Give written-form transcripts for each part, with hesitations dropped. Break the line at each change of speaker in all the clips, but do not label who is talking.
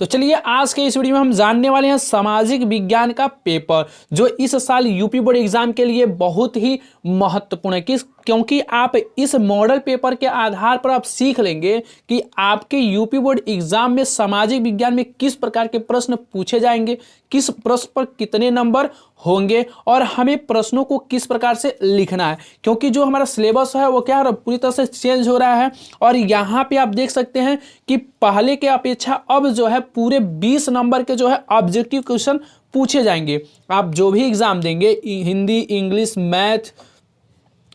तो चलिए आज के इस वीडियो में हम जानने वाले हैं सामाजिक विज्ञान का पेपर जो इस साल यूपी बोर्ड एग्जाम के लिए बहुत ही महत्वपूर्ण है। क्योंकि आप इस मॉडल पेपर के आधार पर आप सीख लेंगे कि आपके यूपी बोर्ड एग्जाम में सामाजिक विज्ञान में किस प्रकार के प्रश्न पूछे जाएंगे, किस प्रश्न पर कितने नंबर होंगे और हमें प्रश्नों को किस प्रकार से लिखना है। क्योंकि जो हमारा सिलेबस है वो क्या है, पूरी तरह से चेंज हो रहा है। और यहाँ पे आप देख सकते हैं कि पहले के अपेक्षा अब जो है पूरे 20 नंबर के जो है ऑब्जेक्टिव क्वेश्चन पूछे जाएंगे। आप जो भी एग्जाम देंगे, हिंदी, इंग्लिश, मैथ,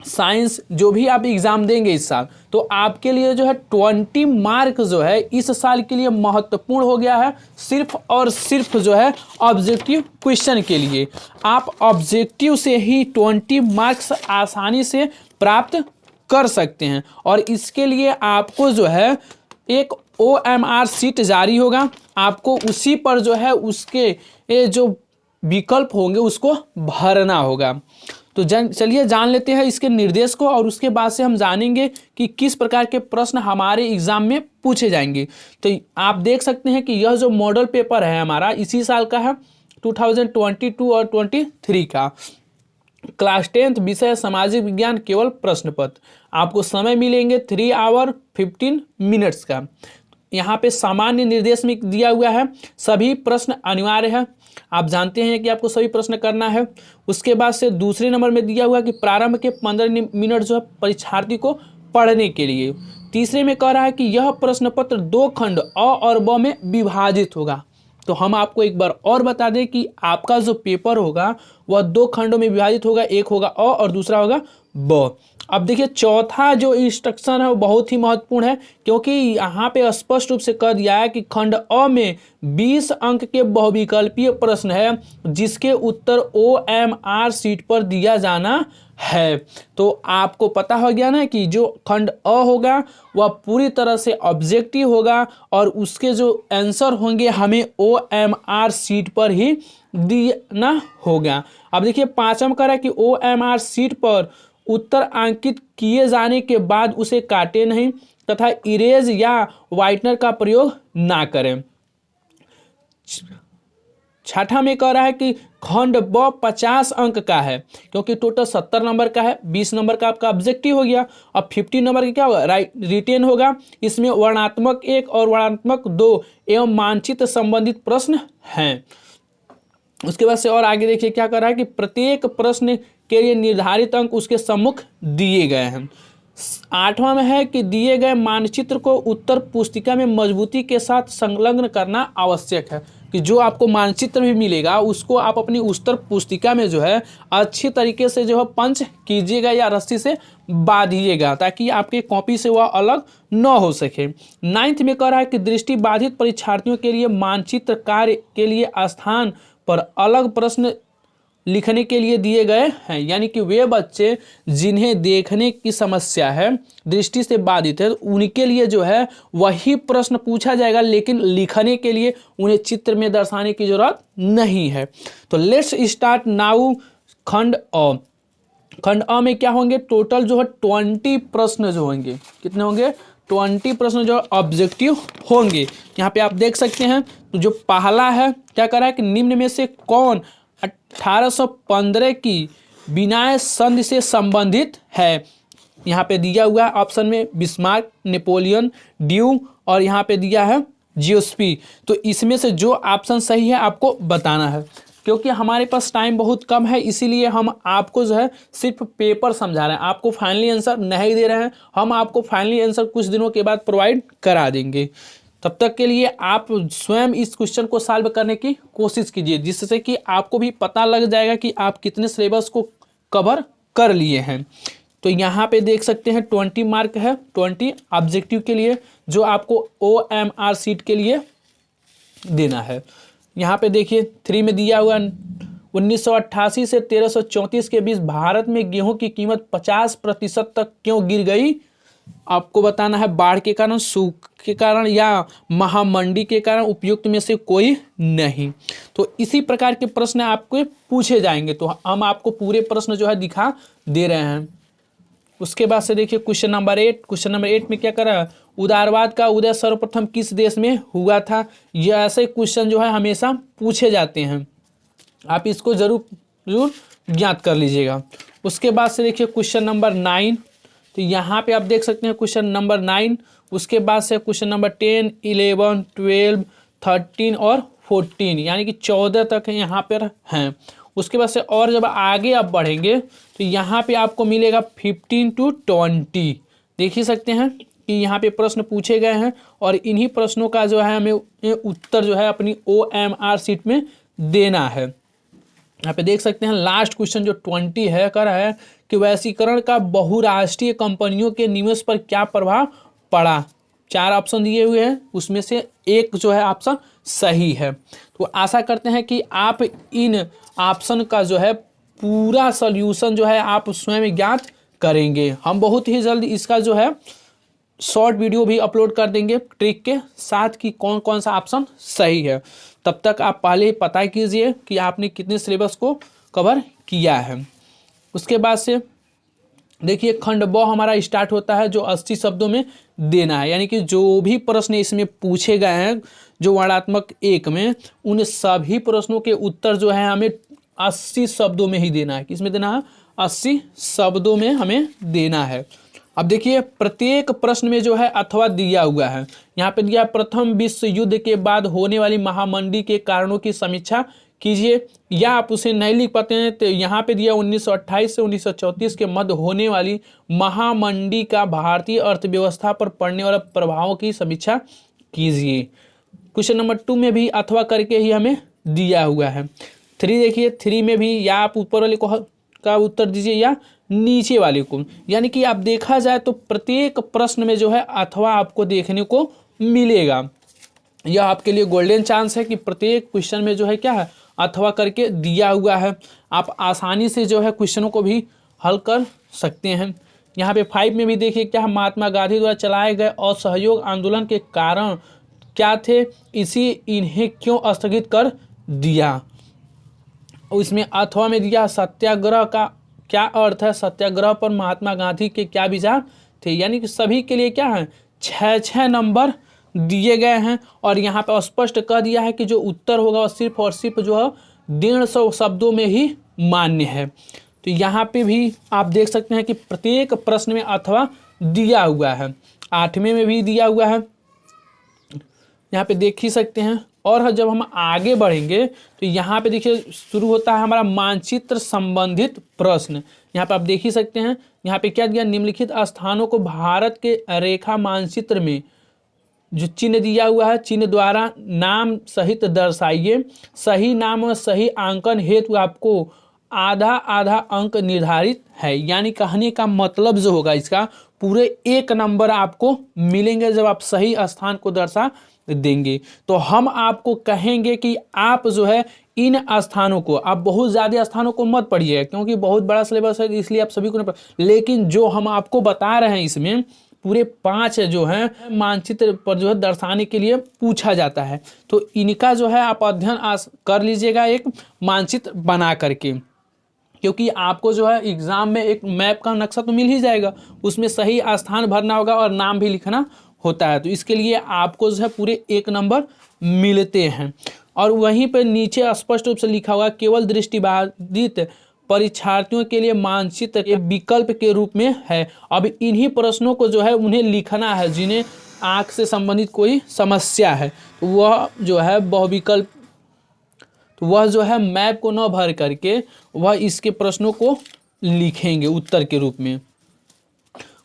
साइंस, जो भी आप एग्जाम देंगे इस साल, तो आपके लिए जो है 20 मार्क जो है इस साल के लिए महत्वपूर्ण हो गया है, सिर्फ और सिर्फ जो है ऑब्जेक्टिव क्वेश्चन के लिए। आप ऑब्जेक्टिव से ही 20 मार्क्स आसानी से प्राप्त कर सकते हैं। और इसके लिए आपको जो है एक OMR सीट जारी होगा, आपको उसी पर जो है उसके ये जो विकल्प होंगे उसको भरना होगा। तो चलिए जान लेते हैं इसके निर्देश को और उसके बाद से हम जानेंगे कि किस प्रकार के प्रश्न हमारे एग्जाम में पूछे जाएंगे। तो आप देख सकते हैं कि यह जो मॉडल पेपर है हमारा इसी साल का है, 2022 और 23 का। क्लास 10th विषय सामाजिक विज्ञान, केवल प्रश्न पत्र। आपको समय मिलेंगे 3 आवर 15 मिनट्स का। यहाँ पे सामान्य निर्देश में दिया हुआ है सभी प्रश्न अनिवार्य है, आप जानते हैं कि आपको सभी प्रश्न करना है। उसके बाद से दूसरे नंबर में दिया हुआ कि प्रारंभ के 15 मिनट जो है परीक्षार्थी को पढ़ने के लिए। तीसरे में कह रहा है कि यह प्रश्न पत्र 2 खंड अ और ब में विभाजित होगा। तो हम आपको एक बार और बता दें कि आपका जो पेपर होगा वह 2 खंडों में विभाजित होगा, एक होगा अ और दूसरा होगा ब। अब देखिए चौथा जो इंस्ट्रक्शन है वो बहुत ही महत्वपूर्ण है, क्योंकि यहाँ पे स्पष्ट रूप से कह दिया है कि खंड अ में 20 अंक के बहुविकल्पीय प्रश्न है जिसके उत्तर OMR सीट पर दिया जाना है। तो आपको पता हो गया ना कि जो खंड अ होगा वह पूरी तरह से ऑब्जेक्टिव होगा और उसके जो आंसर होंगे हमें OMR सीट पर ही देना होगा। अब देखिए पांचवा कह रहा है कि OMR सीट पर उत्तर अंकित किए जाने के बाद उसे काटे नहीं तथा इरेज या व्हाइटनर का प्रयोग ना करें। छठा में कह रहा है कि खंड ब 50 अंक का है, क्योंकि टोटल 70 नंबर का है, 20 नंबर का आपका ऑब्जेक्टिव हो गया। अब 50 नंबर का क्या होगा, रिटेन होगा। इसमें वर्णात्मक 1 और वर्णात्मक 2 एवं मानचित्र संबंधित प्रश्न हैं। उसके बाद से और आगे देखिए क्या कर रहा है कि प्रत्येक प्रश्न के लिए निर्धारित अंक उसके सम्मुख दिए गए हैं। 8वां में है कि दिए गए मानचित्र को उत्तर पुस्तिका में मजबूती के साथ संलग्न करना आवश्यक है, कि जो आपको मानचित्र भी मिलेगा उसको आप अपनी उत्तर पुस्तिका में जो है अच्छी तरीके से जो है पंच कीजिएगा या रस्सी से बांधिएगा ताकि आपके कॉपी से वह अलग न हो सके। 9th में कह रहा है कि दृष्टि बाधित परीक्षार्थियों के लिए मानचित्र कार्य के लिए स्थान पर अलग प्रश्न लिखने के लिए दिए गए हैं, यानी कि वे बच्चे जिन्हें देखने की समस्या है, दृष्टि से बाधित है, उनके लिए जो है वही प्रश्न पूछा जाएगा, लेकिन लिखने के लिए उन्हें चित्र में दर्शाने की जरूरत नहीं है। तो लेट्स स्टार्ट नाउ खंड अ। खंड अ में क्या होंगे, टोटल जो है 20 प्रश्न जो होंगे, कितने होंगे, 20 प्रश्न जो ऑब्जेक्टिव होंगे। यहाँ पे आप देख सकते हैं। तो जो पहला है क्या कर रहा है कि निम्न में से कौन 1815 की विनय संधि से संबंधित है। यहाँ पे दिया हुआ है ऑप्शन में बिस्मार्क, नेपोलियन, ड्यू और यहाँ पे दिया है जियोस्पी। तो इसमें से जो ऑप्शन सही है आपको बताना है। क्योंकि हमारे पास टाइम बहुत कम है इसीलिए हम आपको जो है सिर्फ पेपर समझा रहे हैं, आपको फाइनली आंसर नहीं दे रहे हैं। हम आपको फाइनली आंसर कुछ दिनों के बाद प्रोवाइड करा देंगे। तब तक के लिए आप स्वयं इस क्वेश्चन को सॉल्व करने की कोशिश कीजिए, जिससे कि आपको भी पता लग जाएगा कि आप कितने सिलेबस को कवर कर लिए हैं। तो यहाँ पे देख सकते हैं 20 मार्क है, 20 ऑब्जेक्टिव के लिए जो आपको OMR सीट के लिए देना है। यहाँ पे देखिए 3 में दिया हुआ 1988 से 1334 के बीच भारत में गेहूं की कीमत 50% तक क्यों गिर गई। आपको बताना है बाढ़ के कारण, सूखे के कारण या महामंडी के कारण, उपयुक्त में से कोई नहीं। तो इसी प्रकार के प्रश्न आपको पूछे जाएंगे। तो हम आपको पूरे प्रश्न जो है दिखा दे रहे हैं। उसके बाद से देखिए क्वेश्चन नंबर 8 में क्या करा है, उदारवाद का उदय सर्वप्रथम किस देश में हुआ था। ये ऐसे क्वेश्चन जो है हमेशा पूछे जाते हैं, आप इसको जरूर ज्ञात कर लीजिएगा। उसके बाद से देखिए क्वेश्चन नंबर 9, तो यहाँ पे आप देख सकते हैं क्वेश्चन नंबर 9। उसके बाद से क्वेश्चन नंबर 10, 11, 12, 13 और 14 यानी कि 14 तक यहाँ पर हैं। उसके बाद से और जब आगे आप बढ़ेंगे तो यहाँ पे आपको मिलेगा 15 to 20। देख ही सकते हैं कि यहाँ पे प्रश्न पूछे गए हैं और इन्हीं प्रश्नों का जो है हमें उत्तर जो है अपनी OMR शीट में देना है। यहाँ पे देख सकते हैं लास्ट क्वेश्चन जो 20 है कर रहा है कि वैश्वीकरण का बहुराष्ट्रीय कंपनियों के निवेश पर क्या प्रभाव पड़ा। 4 ऑप्शन दिए हुए हैं, उसमें से एक जो है ऑप्शन सही है। तो आशा करते हैं कि आप इन ऑप्शन का जो है पूरा सॉल्यूशन जो है आप स्वयं ज्ञात करेंगे। हम बहुत ही जल्द इसका जो है शॉर्ट वीडियो भी अपलोड कर देंगे ट्रिक के साथ कि कौन कौन सा ऑप्शन सही है। तब तक आप पहले ही पता कीजिए कि आपने कितने सिलेबस को कवर किया है। उसके बाद से देखिए खंड ब हमारा स्टार्ट होता है जो 80 शब्दों में देना है, यानी कि जो भी प्रश्न इसमें पूछे गए हैं जो वर्णात्मक 1 में, उन सभी प्रश्नों के उत्तर जो है हमें 80 शब्दों में ही देना है। किसमें देना है? 80 शब्दों में हमें देना है। अब देखिए प्रत्येक प्रश्न में जो है अथवा दिया हुआ है। यहाँ पे दिया प्रथम विश्व युद्ध के बाद होने वाली महामंदी के कारणों की समीक्षा कीजिए, या आप उसे नहीं लिख पाते हैं तो यहाँ पे दिया 1928 से 1934 के मध्य होने वाली महामंदी का भारतीय अर्थव्यवस्था पर पड़ने वाले प्रभावों की समीक्षा कीजिए। क्वेश्चन नंबर 2 में भी अथवा करके ही हमें दिया हुआ है। 3 देखिए 3 में भी या आप ऊपर वाले को का उत्तर दीजिए या नीचे वाले को, यानी कि आप देखा जाए तो प्रत्येक प्रश्न में जो है अथवा आपको देखने को मिलेगा। यह आपके लिए गोल्डन चांस है कि प्रत्येक क्वेश्चन में जो है क्या है अथवा करके दिया हुआ है। आप आसानी से जो है क्वेश्चनों को भी हल कर सकते हैं। यहाँ पे 5 में भी देखिए क्या महात्मा गांधी द्वारा चलाए गए असहयोग आंदोलन के कारण क्या थे, इन्हें क्यों स्थगित कर दिया। इसमें अथवा में दिया सत्याग्रह का क्या अर्थ है, सत्याग्रह पर महात्मा गांधी के क्या विचार थे, यानी कि सभी के लिए क्या है 6 नंबर दिए गए हैं। और यहाँ पे स्पष्ट कह दिया है कि जो उत्तर होगा वो सिर्फ और सिर्फ जो है 150 शब्दों में ही मान्य है। तो यहाँ पे भी आप देख सकते हैं कि प्रत्येक प्रश्न में अथवा दिया हुआ है। 8वें में भी दिया हुआ है, यहाँ पे देख ही सकते हैं। और जब हम आगे बढ़ेंगे तो यहाँ पे देखिए शुरू होता है हमारा मानचित्र संबंधित प्रश्न। यहाँ पे आप देख ही सकते हैं, यहाँ पे क्या दिया, निम्नलिखित स्थानों को भारत के रेखा मानचित्र में जो चिन्ह दिया हुआ है चिन्ह द्वारा नाम सहित दर्शाइए। सही नाम और सही अंकन हेतु आपको आधा आधा अंक निर्धारित है, यानी कहने का मतलब जो होगा इसका पूरे 1 नंबर आपको मिलेंगे जब आप सही स्थान को दर्शा देंगे। तो हम आपको कहेंगे कि आप जो है इन स्थानों को, आप बहुत ज़्यादा स्थानों को मत पढ़िए क्योंकि बहुत बड़ा सिलेबस है इसलिए आप सभी को नहीं पढ़, लेकिन जो हम आपको बता रहे हैं इसमें पूरे 5 जो हैं मानचित्र पर जो है दर्शाने के लिए पूछा जाता है। तो इनका जो है आप अध्ययन कर लीजिएगा एक मानचित्र बना करके, क्योंकि आपको जो है एग्ज़ाम में एक मैप का नक्शा तो मिल ही जाएगा, उसमें सही स्थान भरना होगा और नाम भी लिखना होता है। तो इसके लिए आपको जो है पूरे 1 नंबर मिलते हैं। और वहीं पर नीचे स्पष्ट रूप से लिखा हुआ केवल दृष्टिबाधित परीक्षार्थियों के लिए मानचित्र के विकल्प के रूप में है। अब इन्हीं प्रश्नों को जो है उन्हें लिखना है जिन्हें आँख से संबंधित कोई समस्या है, तो वह जो है बहुविकल्प, तो वह जो है मैप को न भर करके वह इसके प्रश्नों को लिखेंगे उत्तर के रूप में।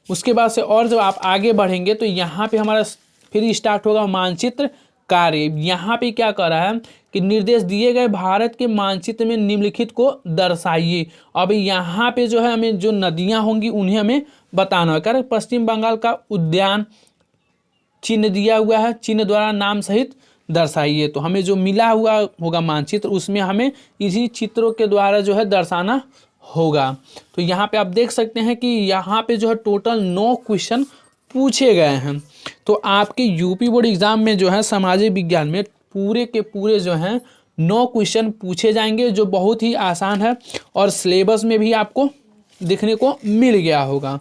उसके बाद से और जब आप आगे बढ़ेंगे तो यहाँ पे हमारा फिर स्टार्ट होगा मानचित्र कार्य। यहाँ पे क्या कर रहा है कि निर्देश दिए गए भारत के मानचित्र में निम्नलिखित को दर्शाइए। अब यहाँ पे जो है हमें जो नदियाँ होंगी उन्हें हमें बताना है। कारण पश्चिम बंगाल का उद्यान चिन्ह दिया हुआ है, चिन्ह द्वारा नाम सहित दर्शाइए। तो हमें जो मिला हुआ होगा मानचित्र उसमें हमें इसी चित्रों के द्वारा जो है दर्शाना होगा। तो यहाँ पे आप देख सकते हैं कि यहाँ पे जो है टोटल 9 क्वेश्चन पूछे गए हैं। तो आपके यूपी बोर्ड एग्जाम में जो है सामाजिक विज्ञान में पूरे के पूरे जो हैं 9 क्वेश्चन पूछे जाएंगे जो बहुत ही आसान है और सिलेबस में भी आपको देखने को मिल गया होगा।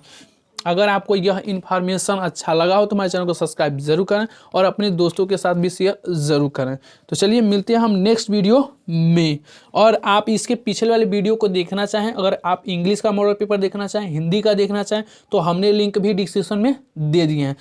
अगर आपको यह इन्फॉर्मेशन अच्छा लगा हो तो हमारे चैनल को सब्सक्राइब जरूर करें और अपने दोस्तों के साथ भी शेयर ज़रूर करें। तो चलिए मिलते हैं हम नेक्स्ट वीडियो में। और आप इसके पिछले वाले वीडियो को देखना चाहें, अगर आप इंग्लिश का मॉडल पेपर देखना चाहें, हिंदी का देखना चाहें, तो हमने लिंक भी डिस्क्रिप्शन में दे दिए हैं।